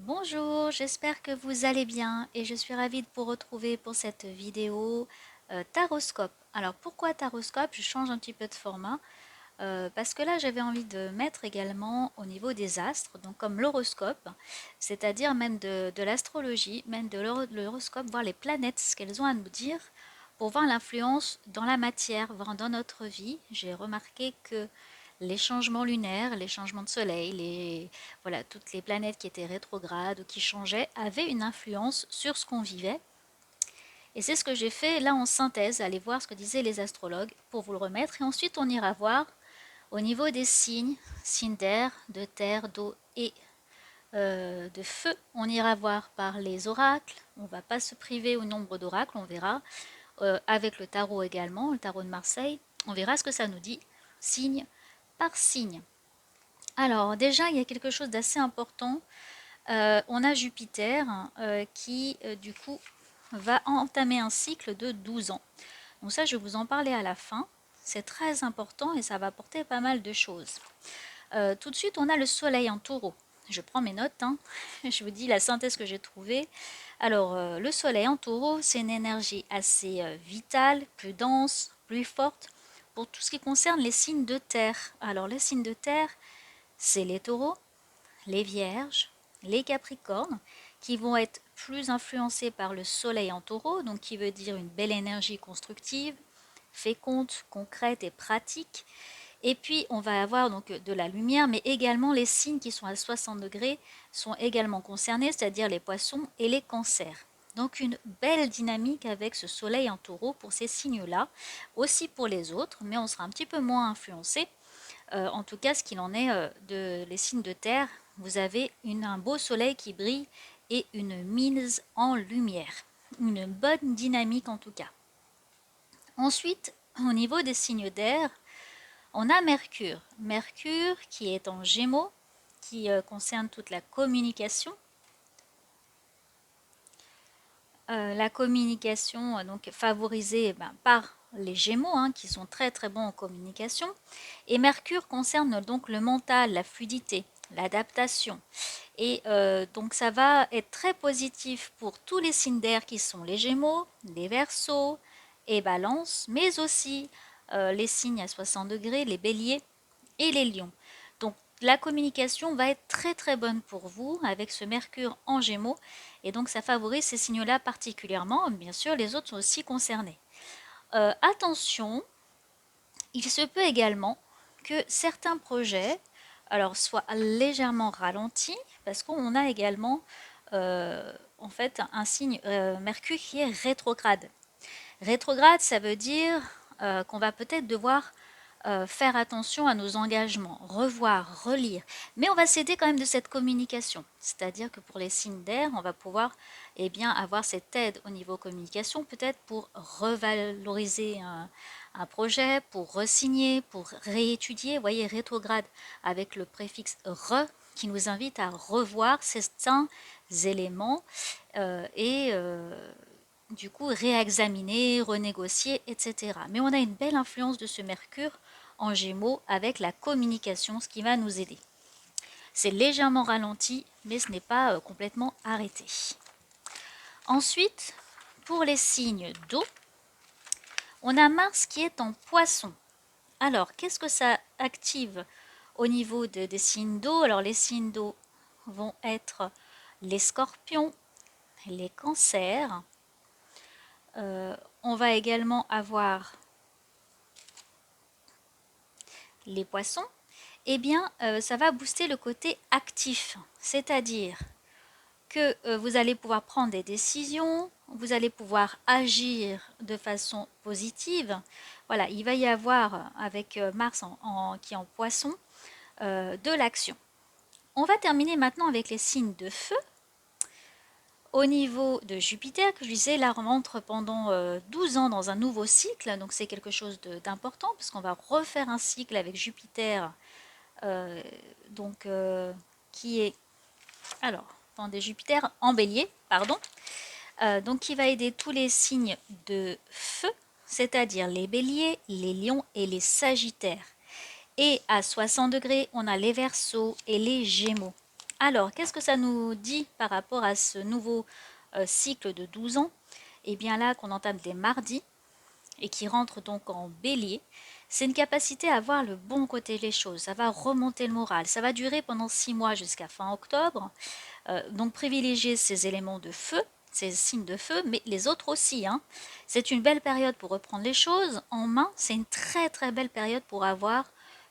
Bonjour, j'espère que vous allez bien et je suis ravie de vous retrouver pour cette vidéo taroscope. Alors pourquoi taroscope? Je change un petit peu de format parce que là j'avais envie de mettre également au niveau des astres, donc comme l'horoscope, c'est-à-dire même de l'astrologie, même de l'horoscope, voir les planètes, ce qu'elles ont à nous dire pour voir l'influence dans la matière, voir dans notre vie. J'ai remarqué que les changements lunaires, les changements de soleil, voilà, toutes les planètes qui étaient rétrogrades ou qui changeaient avaient une influence sur ce qu'on vivait. Et c'est ce que j'ai fait là en synthèse, aller voir ce que disaient les astrologues pour vous le remettre. Et ensuite, on ira voir au niveau des signes, signes d'air, de terre, d'eau et de feu. On ira voir par les oracles. On ne va pas se priver au nombre d'oracles, on verra. Avec le tarot également, le tarot de Marseille. On verra ce que ça nous dit, signe par signe. Alors déjà, il y a quelque chose d'assez important. On a Jupiter qui, du coup, va entamer un cycle de 12 ans. Donc ça, je vais vous en parler à la fin. C'est très important et ça va apporter pas mal de choses. Tout de suite, on a le Soleil en taureau. Je prends mes notes, hein. Je vous dis la synthèse que j'ai trouvée. Alors, le Soleil en taureau, c'est une énergie assez vitale, plus dense, plus forte pour tout ce qui concerne les signes de terre. Alors, les signes de terre, c'est les taureaux, les vierges, les capricornes, qui vont être plus influencés par le soleil en taureau, donc qui veut dire une belle énergie constructive, féconde, concrète et pratique. Et puis on va avoir donc de la lumière, mais également les signes qui sont à 60 degrés sont également concernés, c'est-à-dire les poissons et les cancers. Donc une belle dynamique avec ce soleil en taureau pour ces signes-là, aussi pour les autres, mais on sera un petit peu moins influencé. En tout cas, ce qu'il en est de les signes de terre, vous avez un beau soleil qui brille et une mise en lumière. Une bonne dynamique en tout cas. Ensuite, au niveau des signes d'air, on a Mercure. Mercure qui est en Gémeaux, qui concerne toute la communication. La communication donc favorisée par les Gémeaux, hein, qui sont très très bons en communication. Et Mercure concerne donc le mental, la fluidité, l'adaptation. Et donc ça va être très positif pour tous les signes d'air qui sont les Gémeaux, les Verseaux et Balance, mais aussi les signes à 60 degrés, les Béliers et les Lions. Donc la communication va être très très bonne pour vous avec ce Mercure en Gémeaux et donc ça favorise ces signes-là particulièrement. Bien sûr, les autres sont aussi concernés. Attention, il se peut également que certains projets soient légèrement ralentis parce qu'on a également en fait un signe Mercure qui est rétrograde. Rétrograde, ça veut dire qu'on va peut-être devoir faire attention à nos engagements, revoir, relire. Mais on va s'aider quand même de cette communication. C'est-à-dire que pour les signes d'air, on va pouvoir avoir cette aide au niveau communication, peut-être pour revaloriser un projet, pour resigner, pour réétudier. Vous voyez, rétrograde avec le préfixe re qui nous invite à revoir certains éléments et du coup réexaminer, renégocier, etc. Mais on a une belle influence de ce Mercure en Gémeaux avec la communication, ce qui va nous aider. C'est légèrement ralenti, mais ce n'est pas complètement arrêté. Ensuite, pour les signes d'eau, on a Mars qui est en Poisson. Alors, qu'est-ce que ça active au niveau des signes d'eau? Alors, les signes d'eau vont être les scorpions, les cancers. On va également avoir les poissons. Eh bien, ça va booster le côté actif, c'est-à-dire que vous allez pouvoir prendre des décisions, vous allez pouvoir agir de façon positive. Voilà, il va y avoir avec Mars qui est en Poisson de l'action. On va terminer maintenant avec les signes de feu. Au niveau de Jupiter, que je disais, là on rentre pendant 12 ans dans un nouveau cycle, donc c'est quelque chose d'important parce qu'on va refaire un cycle avec Jupiter, euh, donc qui est, alors, attendez, Jupiter en bélier, pardon, donc qui va aider tous les signes de feu, c'est-à-dire les béliers, les lions et les sagittaires. Et à 60 degrés, on a les verseaux et les gémeaux. Alors, qu'est-ce que ça nous dit par rapport à ce nouveau cycle de 12 ans? Eh bien là, qu'on entame dès mardi et qui rentre donc en bélier, c'est une capacité à voir le bon côté des choses, ça va remonter le moral, ça va durer pendant 6 mois jusqu'à fin octobre, donc privilégiez ces éléments de feu, ces signes de feu, mais les autres aussi, hein. C'est une belle période pour reprendre les choses en main, c'est une très très belle période pour avoir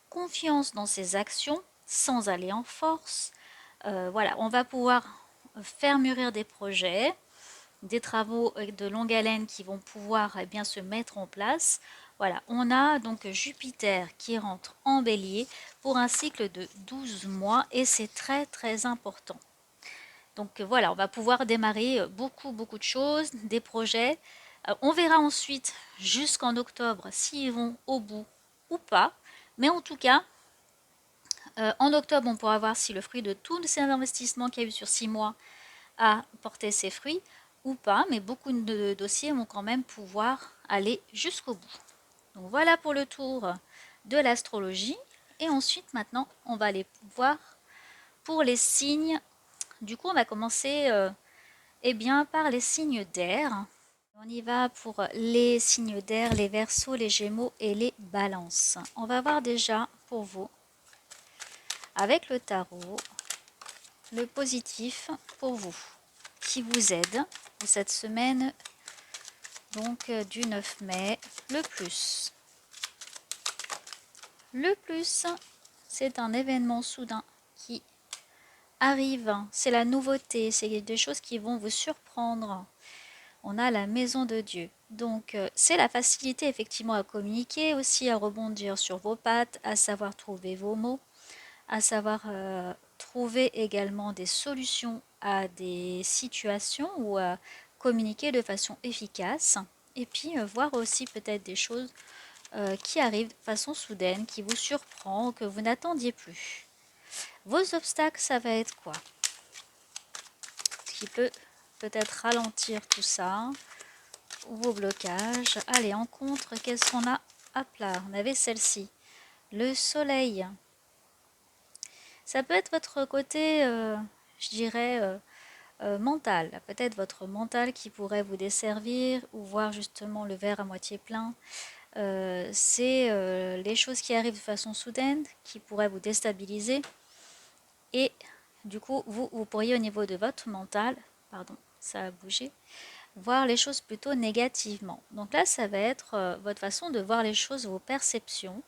confiance dans ses actions sans aller en force. Voilà, on va pouvoir faire mûrir des projets, des travaux de longue haleine qui vont pouvoir bien se mettre en place. Voilà, on a donc Jupiter qui rentre en bélier pour un cycle de 12 mois et c'est très très important. Donc voilà, on va pouvoir démarrer beaucoup de choses, des projets. On verra ensuite jusqu'en octobre s'ils vont au bout ou pas. Mais en tout cas, en octobre, on pourra voir si le fruit de tous ces investissements qu'il y a eu sur 6 mois a porté ses fruits ou pas. Mais beaucoup de dossiers vont quand même pouvoir aller jusqu'au bout. Donc voilà pour le tour de l'astrologie. Et ensuite, maintenant, on va aller voir pour les signes. Du coup, on va commencer eh bien, par les signes d'air. On y va pour les signes d'air, les Verseaux, les Gémeaux et les Balances. On va voir déjà pour vous, avec le tarot, le positif pour vous, qui vous aide pour cette semaine donc du 9 mai. Le plus. Le plus, c'est un événement soudain qui arrive. C'est la nouveauté, c'est des choses qui vont vous surprendre. On a la maison de Dieu. Donc, c'est la facilité effectivement à communiquer, aussi à rebondir sur vos pattes, à savoir trouver vos mots, à savoir trouver également des solutions à des situations ou à communiquer de façon efficace. Et puis, voir aussi peut-être des choses qui arrivent de façon soudaine, qui vous surprend, que vous n'attendiez plus. Vos obstacles, ça va être quoi? Ce qui peut peut-être ralentir tout ça. Vos blocages. Allez, en contre, qu'est-ce qu'on a à plat? On avait celle-ci. Le soleil. Ça peut être votre côté, je dirais, mental. Peut-être votre mental qui pourrait vous desservir ou voir justement le verre à moitié plein. C'est les choses qui arrivent de façon soudaine qui pourraient vous déstabiliser. Et du coup, vous pourriez au niveau de votre mental, pardon, ça a bougé, voir les choses plutôt négativement. Donc là, ça va être votre façon de voir les choses, vos perceptions,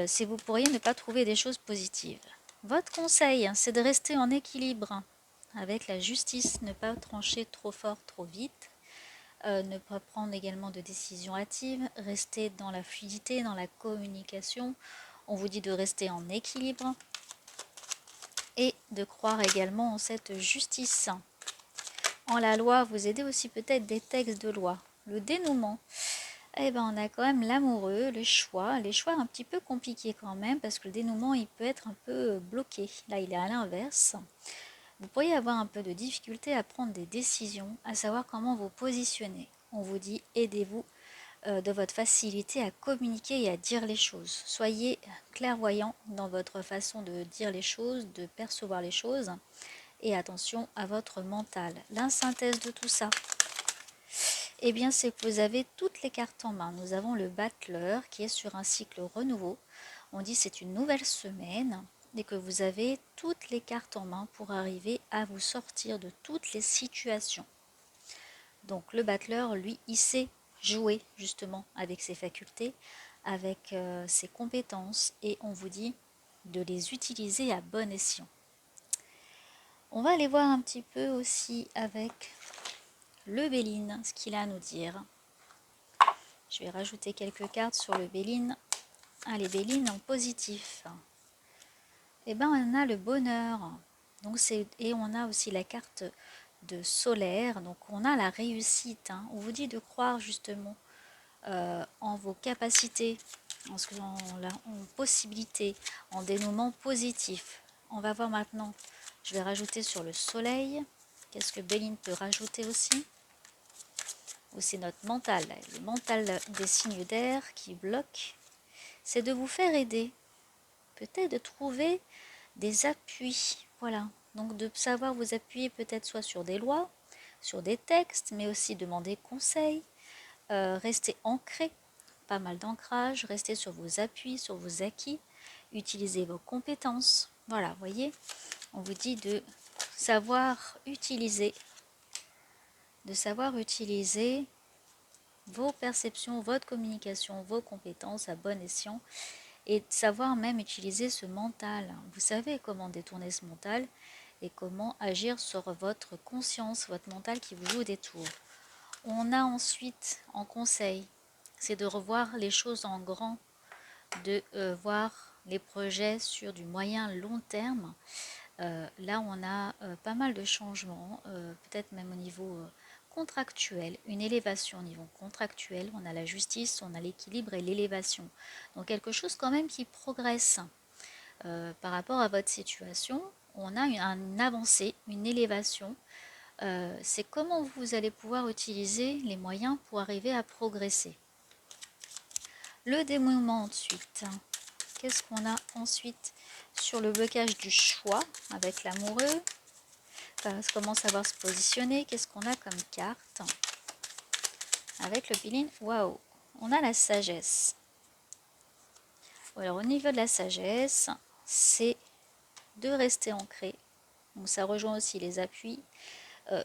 si vous pourriez ne pas trouver des choses positives. Votre conseil, c'est de rester en équilibre avec la justice, ne pas trancher trop fort, trop vite, ne pas prendre également de décisions hâtives, rester dans la fluidité, dans la communication. On vous dit de rester en équilibre et de croire également en cette justice. En la loi, vous aidez aussi peut-être des textes de loi. Le dénouement, eh ben on a quand même l'amoureux, les choix un petit peu compliqués quand même parce que le dénouement il peut être un peu bloqué. Là il est à l'inverse. Vous pourriez avoir un peu de difficulté à prendre des décisions, à savoir comment vous positionner. On vous dit aidez-vous de votre facilité à communiquer et à dire les choses. Soyez clairvoyant dans votre façon de dire les choses, de percevoir les choses. Et attention à votre mental. La synthèse de tout ça, eh bien, c'est que vous avez toutes les cartes en main. Nous avons le battleur qui est sur un cycle renouveau. On dit c'est une nouvelle semaine et que vous avez toutes les cartes en main pour arriver à vous sortir de toutes les situations. Donc le battleur, lui, il sait jouer justement avec ses facultés, avec ses compétences et on vous dit de les utiliser à bon escient. On va aller voir un petit peu aussi avec le Béline, ce qu'il a à nous dire. Je vais rajouter quelques cartes sur le Béline. Allez, Béline en positif. Eh bien, on a le bonheur. Donc et on a aussi la carte de solaire. Donc, on a la réussite. On vous dit de croire justement en vos capacités, en possibilités, en dénouement positif. On va voir maintenant. Je vais rajouter sur le soleil. Qu'est-ce que Béline peut rajouter aussi? Ou c'est notre mental, le mental des signes d'air qui bloque, c'est de vous faire aider, peut-être de trouver des appuis Voilà, donc de savoir vous appuyer peut-être soit sur des lois, sur des textes, mais aussi demander conseil, rester ancré, pas mal d'ancrage, rester sur vos appuis, sur vos acquis, utiliser vos compétences. Voilà, vous voyez, on vous dit de savoir utiliser vos perceptions, votre communication, vos compétences à bon escient et de savoir même utiliser ce mental. Vous savez comment détourner ce mental et comment agir sur votre conscience, votre mental qui vous joue des tours. On a ensuite en conseil, c'est de revoir les choses en grand, de voir les projets sur du moyen long terme. Là, on a pas mal de changements, peut-être même au niveau contractuel, une élévation au niveau contractuel. On a la justice, on a l'équilibre et l'élévation. Donc quelque chose quand même qui progresse par rapport à votre situation. On a une avancée, une élévation. C'est comment vous allez pouvoir utiliser les moyens pour arriver à progresser. Le dénouement ensuite. Qu'est-ce qu'on a ensuite sur le blocage du choix avec l'amoureux? Comment savoir se positionner? Qu'est-ce qu'on a comme carte? Avec le feeling, waouh, on a la sagesse. Alors au niveau de la sagesse, c'est de rester ancré. Donc ça rejoint aussi les appuis,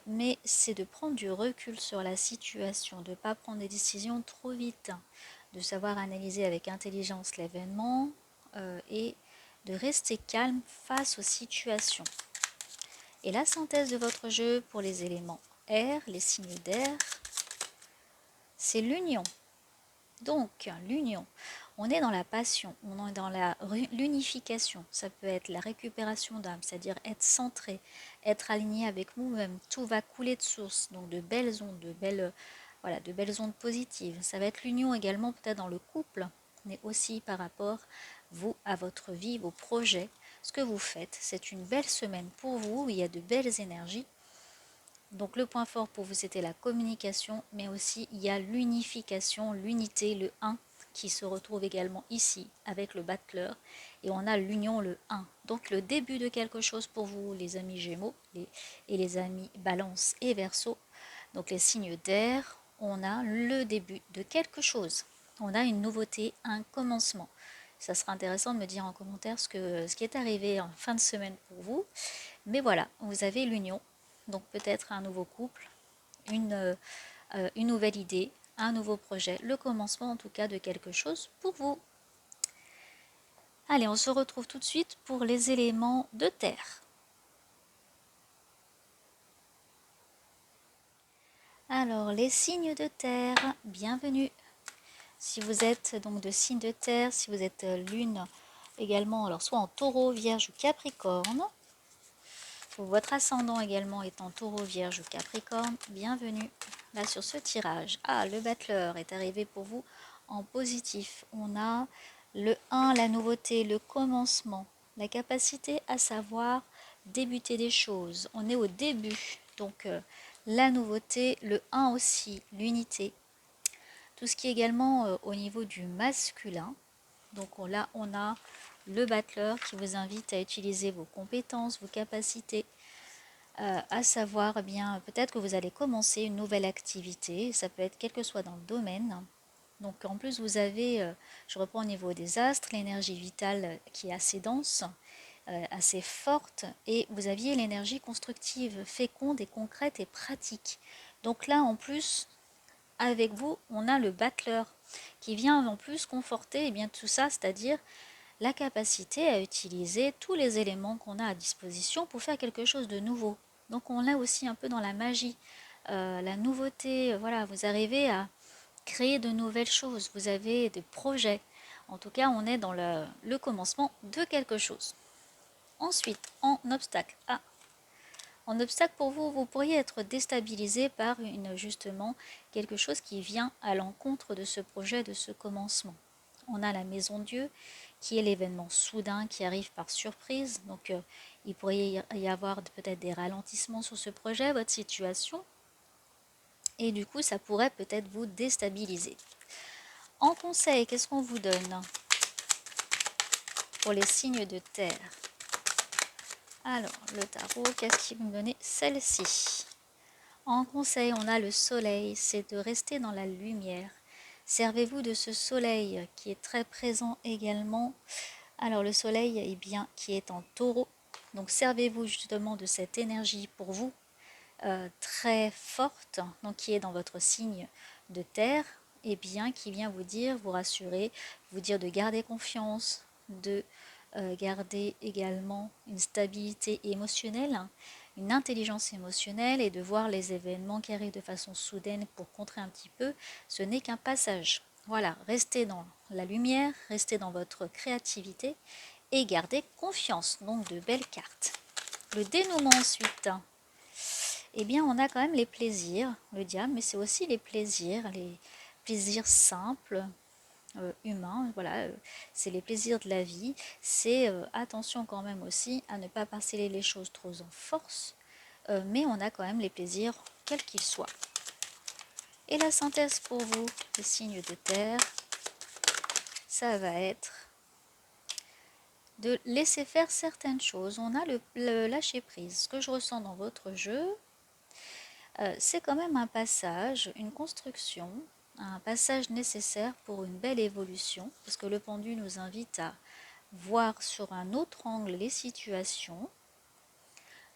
mais c'est de prendre du recul sur la situation, de ne pas prendre des décisions trop vite, de savoir analyser avec intelligence l'événement et de rester calme face aux situations. Et la synthèse de votre jeu pour les éléments air, les signes d'air, c'est l'union. Donc, l'union, on est dans la passion, on est dans l'unification. Ça peut être la récupération d'âme, c'est-à-dire être centré, être aligné avec nous-mêmes. Tout va couler de source, donc de belles ondes, de belles ondes positives. Ça va être l'union également peut-être dans le couple, mais aussi par rapport à votre vie, vos projets, ce que vous faites. C'est une belle semaine pour vous, il y a de belles énergies. Donc le point fort pour vous, c'était la communication, mais aussi il y a l'unification, l'unité, le 1, qui se retrouve également ici avec le battleur. Et on a l'union, le 1. Donc le début de quelque chose pour vous, les amis Gémeaux et les amis Balance et Verseau. Donc les signes d'air, on a le début de quelque chose. On a une nouveauté, un commencement. Ça sera intéressant de me dire en commentaire ce qui est arrivé en fin de semaine pour vous. Mais voilà, vous avez l'union. Donc peut-être un nouveau couple, une nouvelle idée, un nouveau projet, le commencement en tout cas de quelque chose pour vous. Allez, on se retrouve tout de suite pour les éléments de terre. Alors, les signes de terre, bienvenue. Si vous êtes donc de signe de terre, si vous êtes lune également, alors soit en taureau, vierge ou capricorne, votre ascendant également est en taureau, vierge ou capricorne, bienvenue là sur ce tirage. Ah, le battleur est arrivé pour vous en positif. On a le 1, la nouveauté, le commencement, la capacité à savoir débuter des choses. On est au début, donc la nouveauté, le 1 aussi, l'unité. Tout ce qui est également au niveau du masculin. Donc là, on a le battleur qui vous invite à utiliser vos compétences, vos capacités, à savoir, eh bien, peut-être que vous allez commencer une nouvelle activité, ça peut être quel que soit dans le domaine. Donc en plus, vous avez, je reprends au niveau des astres, l'énergie vitale qui est assez dense, assez forte, et vous aviez l'énergie constructive, féconde et concrète et pratique. Donc là, en plus, avec vous, on a le battleur qui vient en plus conforter bien tout ça, c'est-à-dire la capacité à utiliser tous les éléments qu'on a à disposition pour faire quelque chose de nouveau. Donc on l'a aussi un peu dans la magie, la nouveauté, voilà, vous arrivez à créer de nouvelles choses, vous avez des projets. En tout cas, on est dans le commencement de quelque chose. Ensuite, en obstacle. En obstacle pour vous, vous pourriez être déstabilisé par justement quelque chose qui vient à l'encontre de ce projet, de ce commencement. On a la maison Dieu, qui est l'événement soudain qui arrive par surprise. Donc, il pourrait y avoir peut-être des ralentissements sur ce projet, votre situation. Et du coup, ça pourrait peut-être vous déstabiliser. En conseil, qu'est-ce qu'on vous donne pour les signes de terre? Alors, le tarot, qu'est-ce qu'il va me donner? Celle-ci. En conseil, on a le soleil, c'est de rester dans la lumière. Servez-vous de ce soleil qui est très présent également. Alors le soleil est bien qui est en taureau. Donc servez-vous justement de cette énergie pour vous très forte, donc qui est dans votre signe de terre, et bien qui vient vous dire, vous rassurer, vous dire de garder confiance, de garder également une stabilité émotionnelle, une intelligence émotionnelle et de voir les événements qui arrivent de façon soudaine pour contrer un petit peu, ce n'est qu'un passage. Voilà, restez dans la lumière, restez dans votre créativité et gardez confiance. Donc de belles cartes. Le dénouement ensuite. Eh bien, on a quand même les plaisirs, le diable, mais c'est aussi les plaisirs simples, humains, voilà, c'est les plaisirs de la vie. C'est attention quand même aussi à ne pas parceller les choses trop en force, mais on a quand même les plaisirs, quels qu'ils soient. Et la synthèse pour vous, les signes de terre, ça va être de laisser faire certaines choses. On a le lâcher prise. Ce que je ressens dans votre jeu, c'est quand même un passage, une construction, un passage nécessaire pour une belle évolution, parce que le pendu nous invite à voir sur un autre angle les situations.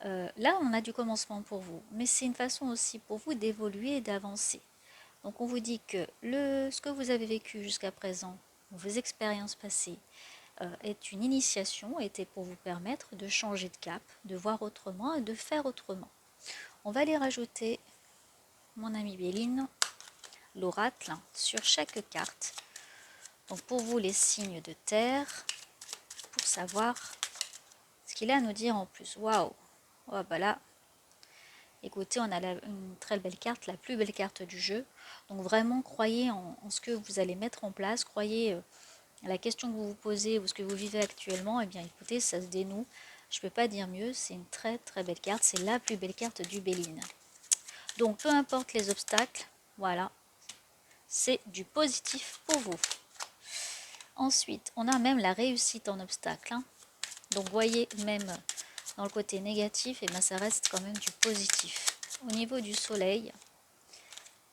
Là, on a du commencement pour vous, mais c'est une façon aussi pour vous d'évoluer et d'avancer. Donc on vous dit que ce que vous avez vécu jusqu'à présent, vos expériences passées, est une initiation, était pour vous permettre de changer de cap, de voir autrement et de faire autrement. On va les rajouter, mon amie Béline, l'oracle sur chaque carte. Donc pour vous, les signes de terre, pour savoir ce qu'il a à nous dire en plus. Waouh! Oh, bah là, écoutez, on a une très belle carte, la plus belle carte du jeu. Donc vraiment, croyez en ce que vous allez mettre en place, croyez à la question que vous vous posez ou ce que vous vivez actuellement. Eh bien, écoutez, ça se dénoue. Je ne peux pas dire mieux, c'est une très très belle carte, c'est la plus belle carte du Béline. Donc peu importe les obstacles, voilà, c'est du positif pour vous. Ensuite, on a même la réussite en obstacle. Donc, voyez, même dans le côté négatif, et bien, ça reste quand même du positif. Au niveau du soleil,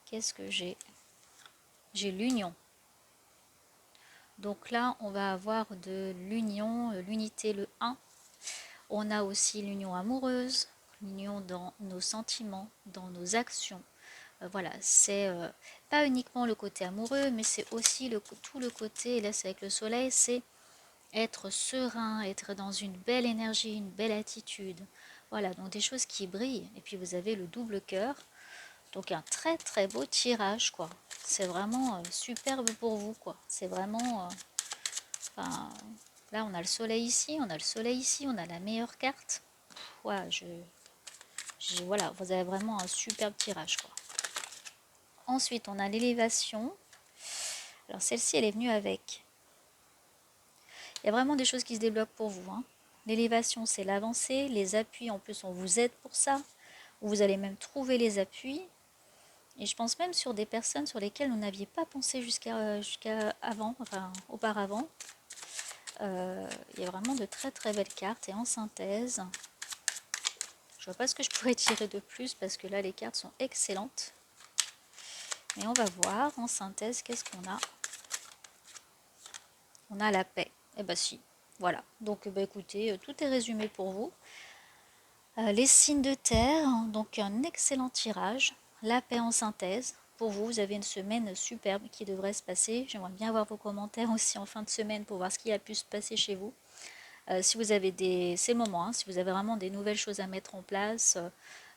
qu'est-ce que j'ai? J'ai l'union. Donc là, on va avoir de l'union, l'unité, le 1. On a aussi l'union amoureuse, l'union dans nos sentiments, dans nos actions. Voilà, c'est pas uniquement le côté amoureux, mais c'est aussi tout le côté, et là c'est avec le soleil, c'est être serein, être dans une belle énergie, une belle attitude. Voilà, donc des choses qui brillent. Et puis vous avez le double cœur. Donc un très très beau tirage, quoi. C'est vraiment superbe pour vous, quoi. C'est vraiment... enfin, là, on a le soleil ici, on a le soleil ici, on a la meilleure carte. Ouais, voilà, vous avez vraiment un superbe tirage, quoi. Ensuite, on a l'élévation. Alors celle-ci, elle est venue avec. Il y a vraiment des choses qui se débloquent pour vous. L'élévation, c'est l'avancée. Les appuis, en plus, on vous aide pour ça. Vous allez même trouver les appuis. Et je pense même sur des personnes sur lesquelles vous n'aviez pas pensé jusqu'à avant, enfin auparavant. Il y a vraiment de très très belles cartes. Et en synthèse, je vois pas ce que je pourrais tirer de plus parce que là les cartes sont excellentes. Mais on va voir en synthèse qu'est-ce qu'on a. On a la paix. Eh ben si, voilà. Donc écoutez, tout est résumé pour vous. Les signes de terre, donc un excellent tirage. La paix en synthèse. Pour vous, vous avez une semaine superbe qui devrait se passer. J'aimerais bien avoir vos commentaires aussi en fin de semaine pour voir ce qui a pu se passer chez vous. Si vous avez ces moments, si vous avez vraiment des nouvelles choses à mettre en place,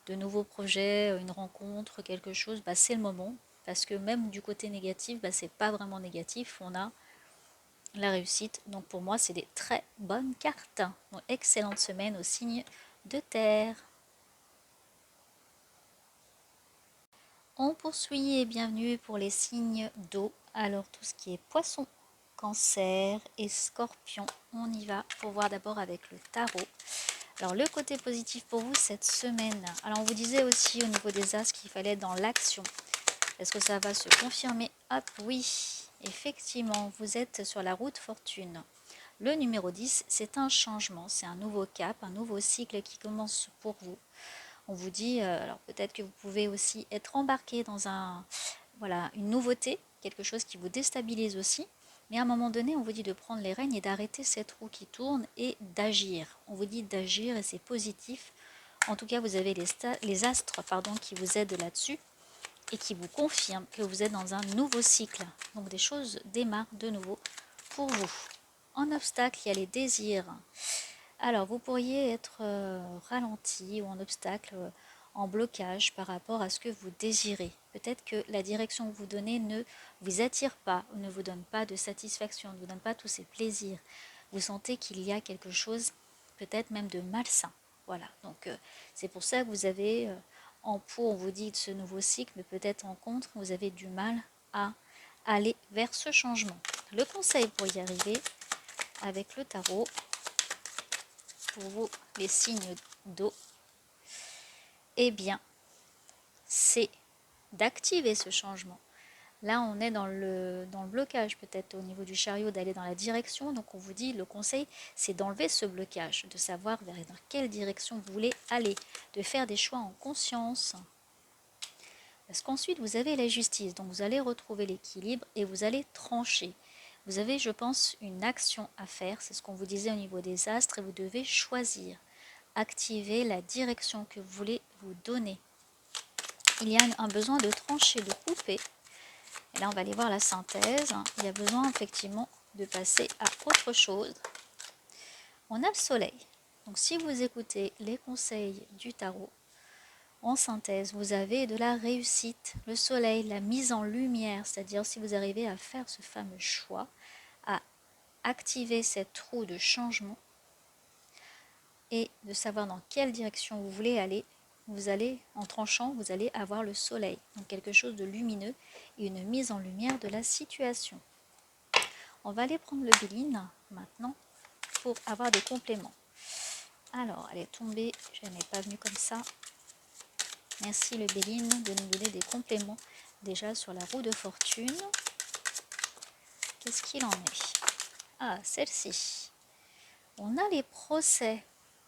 de nouveaux projets, une rencontre, quelque chose, c'est le moment. Parce que même du côté négatif, c'est pas vraiment négatif. On a la réussite. Donc pour moi, c'est des très bonnes cartes. Donc, excellente semaine au signe de terre. On poursuit et bienvenue pour les signes d'eau. Alors tout ce qui est poisson, cancer et scorpion, on y va pour voir d'abord avec le tarot. Alors le côté positif pour vous cette semaine. Alors on vous disait aussi au niveau des as qu'il fallait être dans l'action. Est-ce que ça va se confirmer? Hop, oui, effectivement, vous êtes sur la route fortune. Le numéro 10, c'est un changement, c'est un nouveau cap, un nouveau cycle qui commence pour vous. On vous dit, alors peut-être que vous pouvez aussi être embarqué dans voilà, une nouveauté, quelque chose qui vous déstabilise aussi. Mais à un moment donné, on vous dit de prendre les rênes et d'arrêter cette roue qui tourne et d'agir. On vous dit d'agir et c'est positif. En tout cas, vous avez les astres qui vous aident là-dessus et qui vous confirment que vous êtes dans un nouveau cycle. Donc des choses démarrent de nouveau pour vous. En obstacle, il y a les désirs. Alors, vous pourriez être ralenti ou en obstacle, en blocage par rapport à ce que vous désirez. Peut-être que la direction que vous donnez ne vous attire pas, ou ne vous donne pas de satisfaction, ne vous donne pas tous ces plaisirs. Vous sentez qu'il y a quelque chose, peut-être même de malsain. Voilà, donc c'est pour ça que vous avez, en pour, on vous dit de ce nouveau cycle, mais peut-être en contre, vous avez du mal à aller vers ce changement. Le conseil pour y arriver avec le tarot, pour vous, les signes d'eau, eh bien, c'est d'activer ce changement. Là, on est dans le blocage, peut-être au niveau du chariot, d'aller dans la direction. Donc, on vous dit, le conseil, c'est d'enlever ce blocage, de savoir dans quelle direction vous voulez aller, de faire des choix en conscience. Parce qu'ensuite, vous avez la justice. Donc, vous allez retrouver l'équilibre et vous allez trancher. Vous avez, je pense, une action à faire. C'est ce qu'on vous disait au niveau des astres et vous devez choisir. Activer la direction que vous voulez vous donner. Il y a un besoin de trancher, de couper. Et là, on va aller voir la synthèse. Il y a besoin effectivement de passer à autre chose. On a le soleil. Donc, si vous écoutez les conseils du tarot, en synthèse, vous avez de la réussite, le soleil, la mise en lumière, c'est-à-dire si vous arrivez à faire ce fameux choix, à activer cette roue de changement et de savoir dans quelle direction vous voulez aller, vous allez, en tranchant, vous allez avoir le soleil, donc quelque chose de lumineux et une mise en lumière de la situation. On va aller prendre le Béline maintenant pour avoir des compléments. Alors, elle est tombée, je n'ai pas venu comme ça. Merci le Béline de nous donner des compléments déjà sur la roue de fortune. Qu'est-ce qu'il en est? Ah, celle-ci. On a les procès.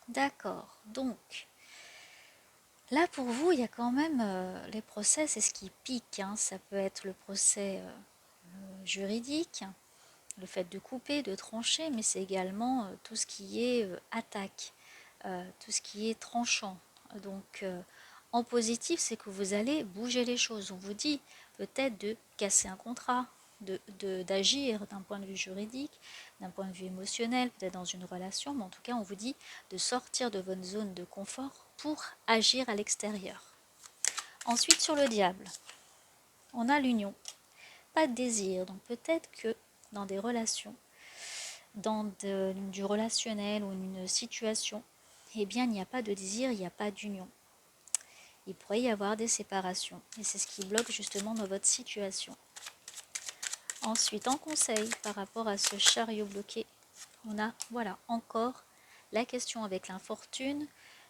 D'accord. Donc, là pour vous, il y a quand même les procès, c'est ce qui pique. Hein. Ça peut être le procès juridique, le fait de couper, de trancher, mais c'est également tout ce qui est attaque, tout ce qui est tranchant. Donc, en positif, c'est que vous allez bouger les choses. On vous dit peut-être de casser un contrat, d'agir d'un point de vue juridique, d'un point de vue émotionnel, peut-être dans une relation, mais en tout cas, on vous dit de sortir de votre zone de confort pour agir à l'extérieur. Ensuite, sur le diable, on a l'union. Pas de désir, donc peut-être que dans des relations, du relationnel ou une situation, eh bien, il n'y a pas de désir, il n'y a pas d'union. Il pourrait y avoir des séparations, et c'est ce qui bloque justement dans votre situation. Ensuite, en conseil, par rapport à ce chariot bloqué, on a, voilà, encore la question avec l'infortune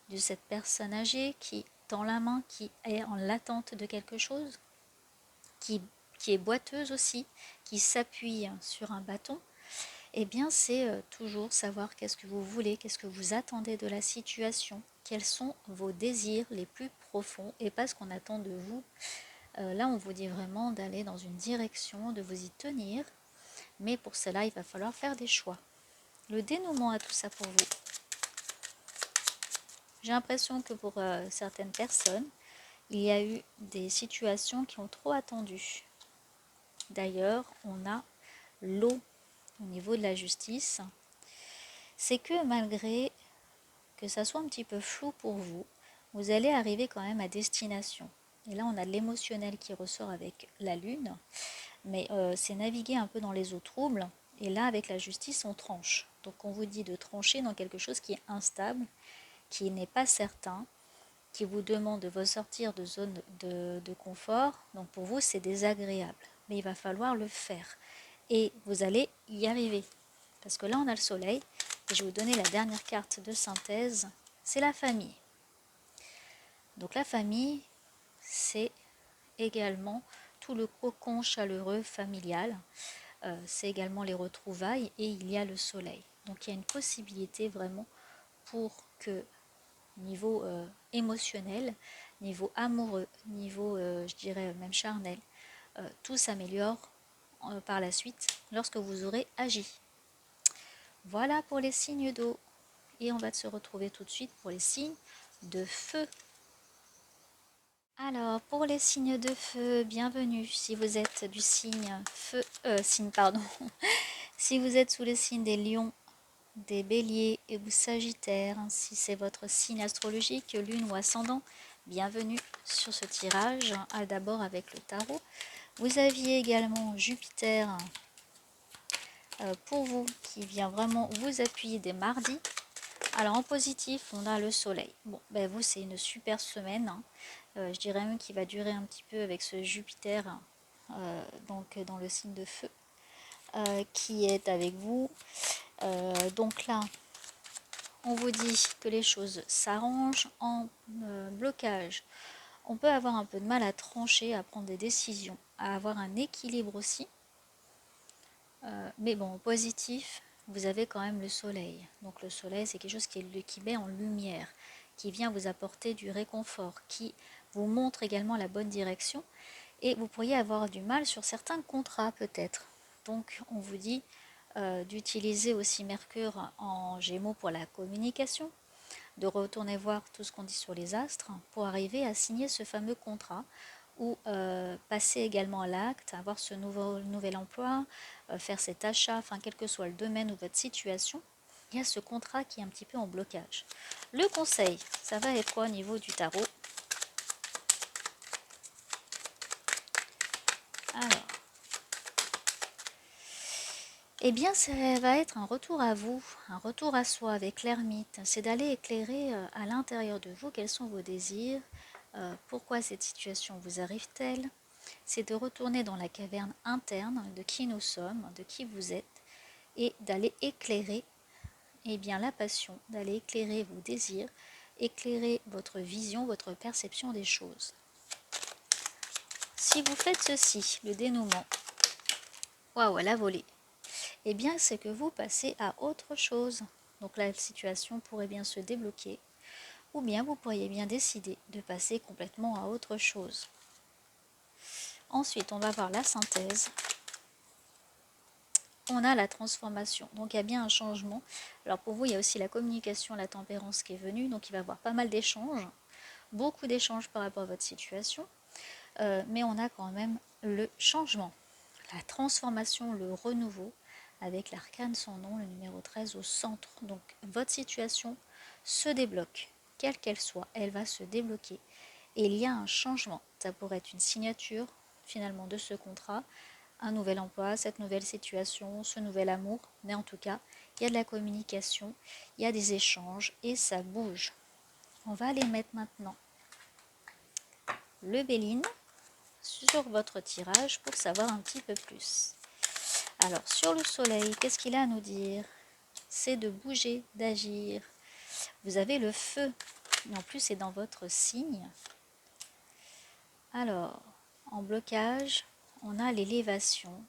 de cette personne âgée qui tend la main, qui est en l'attente de quelque chose, qui est boiteuse aussi, qui s'appuie sur un bâton. Eh bien, c'est toujours savoir qu'est-ce que vous voulez, qu'est-ce que vous attendez de la situation, quels sont vos désirs les plus profonds et pas ce qu'on attend de vous. Là, on vous dit vraiment d'aller dans une direction, de vous y tenir, mais pour cela, il va falloir faire des choix. Le dénouement à tout ça pour vous. J'ai l'impression que pour certaines personnes, il y a eu des situations qui ont trop attendu. D'ailleurs, on a l'eau au niveau de la justice. C'est que malgré que ça soit un petit peu flou pour vous, vous allez arriver quand même à destination. Et là, on a l'émotionnel qui ressort avec la lune, mais c'est naviguer un peu dans les eaux troubles. Et là, avec la justice, on tranche. Donc, on vous dit de trancher dans quelque chose qui est instable, qui n'est pas certain, qui vous demande de vous sortir de zone de confort. Donc, pour vous, c'est désagréable. Mais il va falloir le faire. Et vous allez y arriver. Parce que là, on a le soleil. Et je vais vous donner la dernière carte de synthèse. C'est la famille. Donc, la famille, c'est également tout le cocon chaleureux familial. c'est également les retrouvailles et il y a le soleil. Donc il y a une possibilité vraiment pour que niveau émotionnel, niveau amoureux, niveau je dirais même charnel, tout s'améliore par la suite lorsque vous aurez agi. Voilà pour les signes d'eau. Et on va se retrouver tout de suite pour les signes de feu. Alors, pour les signes de feu, bienvenue. Si vous êtes du signe feu, pardon. Si vous êtes sous le signe des lions, des béliers et ou sagittaires, si c'est votre signe astrologique, lune ou ascendant, bienvenue sur ce tirage. D'abord avec le tarot. Vous aviez également Jupiter pour vous qui vient vraiment vous appuyer dès mardi. Alors en positif, on a le soleil. Bon, ben vous, c'est une super semaine. Hein. Je dirais même qu'il va durer un petit peu avec ce Jupiter, donc dans le signe de feu, qui est avec vous. Donc là, on vous dit que les choses s'arrangent en blocage. On peut avoir un peu de mal à trancher, à prendre des décisions, à avoir un équilibre aussi. Mais bon, en positif, vous avez quand même le soleil. Donc le soleil, c'est quelque chose qui met en lumière, qui vient vous apporter du réconfort, qui vous montre également la bonne direction. Et vous pourriez avoir du mal sur certains contrats peut-être. Donc on vous dit d'utiliser aussi Mercure en Gémeaux pour la communication, de retourner voir tout ce qu'on dit sur les astres pour arriver à signer ce fameux contrat ou passer également à l'acte, avoir ce nouvel emploi, faire cet achat, enfin quel que soit le domaine ou votre situation, il y a ce contrat qui est un petit peu en blocage. Le conseil, ça va être quoi au niveau du tarot? Alors, eh bien, ça va être un retour à vous, un retour à soi avec l'ermite. C'est d'aller éclairer à l'intérieur de vous quels sont vos désirs, pourquoi cette situation vous arrive-t-elle. C'est de retourner dans la caverne interne de qui nous sommes, de qui vous êtes, et d'aller éclairer bien, la passion, d'aller éclairer vos désirs, éclairer votre vision, votre perception des choses. Si vous faites ceci, le dénouement, waouh, à la volée, eh bien c'est que vous passez à autre chose. Donc la situation pourrait bien se débloquer, ou bien vous pourriez bien décider de passer complètement à autre chose. Ensuite, on va voir la synthèse. On a la transformation, donc il y a bien un changement. Alors pour vous, il y a aussi la communication, la tempérance qui est venue, donc il va y avoir pas mal d'échanges, beaucoup d'échanges par rapport à votre situation, mais on a quand même le changement, la transformation, le renouveau, avec l'arcane sans nom, le numéro 13 au centre. Donc votre situation se débloque, quelle qu'elle soit, elle va se débloquer. Et il y a un changement, ça pourrait être une signature finalement de ce contrat, un nouvel emploi, cette nouvelle situation, ce nouvel amour, mais en tout cas, il y a de la communication, il y a des échanges et ça bouge. On va aller mettre maintenant le Béline sur votre tirage pour savoir un petit peu plus. Alors, sur le soleil, qu'est-ce qu'il a à nous dire? C'est de bouger, d'agir. Vous avez le feu, et en plus c'est dans votre signe. Alors, en blocage, on a l'élévation.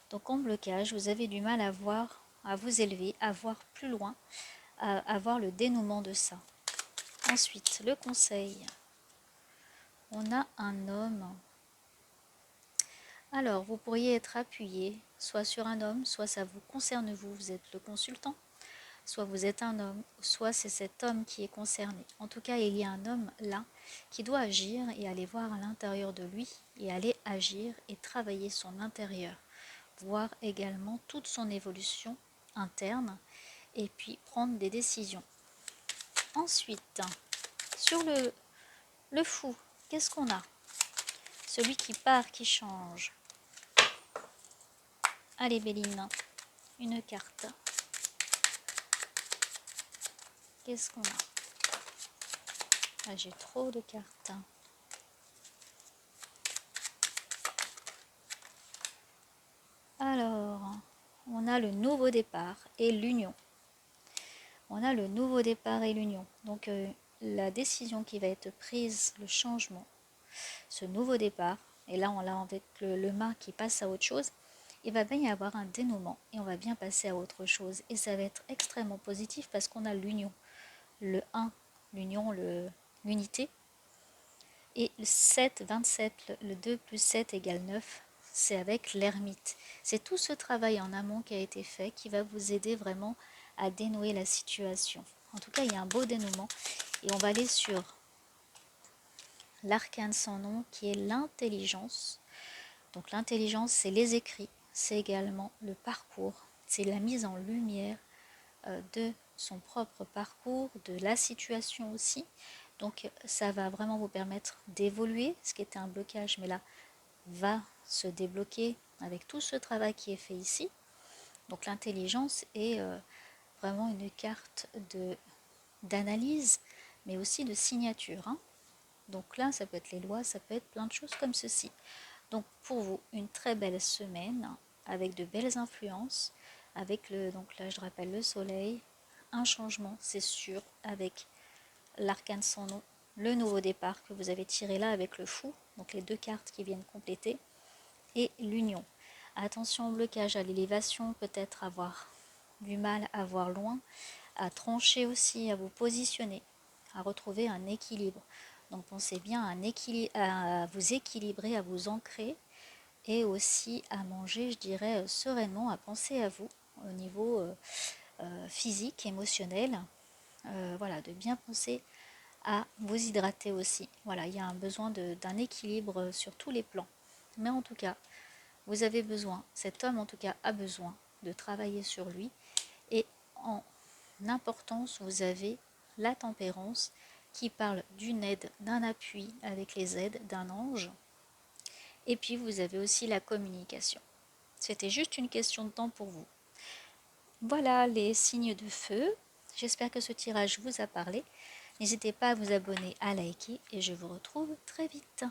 Donc en blocage, vous avez du mal à voir, à vous élever, à voir plus loin, à voir le dénouement de ça. Ensuite, le conseil. On a un homme. Alors, vous pourriez être appuyé soit sur un homme, soit ça vous concerne vous, vous êtes le consultant, soit vous êtes un homme, soit c'est cet homme qui est concerné. En tout cas, il y a un homme là qui doit agir et aller voir à l'intérieur de lui et aller agir et travailler son intérieur, voir également toute son évolution interne et puis prendre des décisions. Ensuite, sur le fou, qu'est-ce qu'on a? Celui qui part, qui change. Allez Béline, une carte. Qu'est-ce qu'on a? Ah, j'ai trop de cartes. Alors, on a le nouveau départ et l'union. On a le nouveau départ et l'union. Donc, la décision qui va être prise, le changement, ce nouveau départ, et là on l'a avec le mât qui passe à autre chose, il va bien y avoir un dénouement et on va bien passer à autre chose. Et ça va être extrêmement positif parce qu'on a l'union, le 1, l'union, l'unité. Et le 7, 27, le 2 plus 7 égale 9, c'est avec l'ermite. C'est tout ce travail en amont qui a été fait qui va vous aider vraiment à dénouer la situation. En tout cas, il y a un beau dénouement. Et on va aller sur l'arcane sans nom qui est l'intelligence. Donc l'intelligence, c'est les écrits, c'est également le parcours, c'est la mise en lumière de son propre parcours, de la situation aussi. Donc ça va vraiment vous permettre d'évoluer, ce qui était un blocage, mais là va se débloquer avec tout ce travail qui est fait ici. Donc l'intelligence est vraiment une carte d'analyse, mais aussi de signature, hein. Donc là, ça peut être les lois, ça peut être plein de choses comme ceci. Donc pour vous, une très belle semaine avec de belles influences, avec donc là je rappelle le soleil, un changement c'est sûr avec l'arcane sans nom, le nouveau départ que vous avez tiré là avec le fou, donc les deux cartes qui viennent compléter, et l'union. Attention au blocage, à l'élévation, peut-être avoir du mal à voir loin, à trancher aussi, à vous positionner, à retrouver un équilibre. Donc pensez bien à vous équilibrer, à vous ancrer et aussi à manger, je dirais, sereinement, à penser à vous au niveau physique, émotionnel. Voilà, de bien penser à vous hydrater aussi. Voilà, il y a un besoin d'un équilibre sur tous les plans. Mais en tout cas, vous avez besoin, cet homme en tout cas a besoin de travailler sur lui. Et en importance, vous avez la tempérance qui parle d'une aide, d'un appui avec les aides d'un ange. Et puis vous avez aussi la communication. C'était juste une question de temps pour vous. Voilà les signes de feu. J'espère que ce tirage vous a parlé. N'hésitez pas à vous abonner, à liker et je vous retrouve très vite.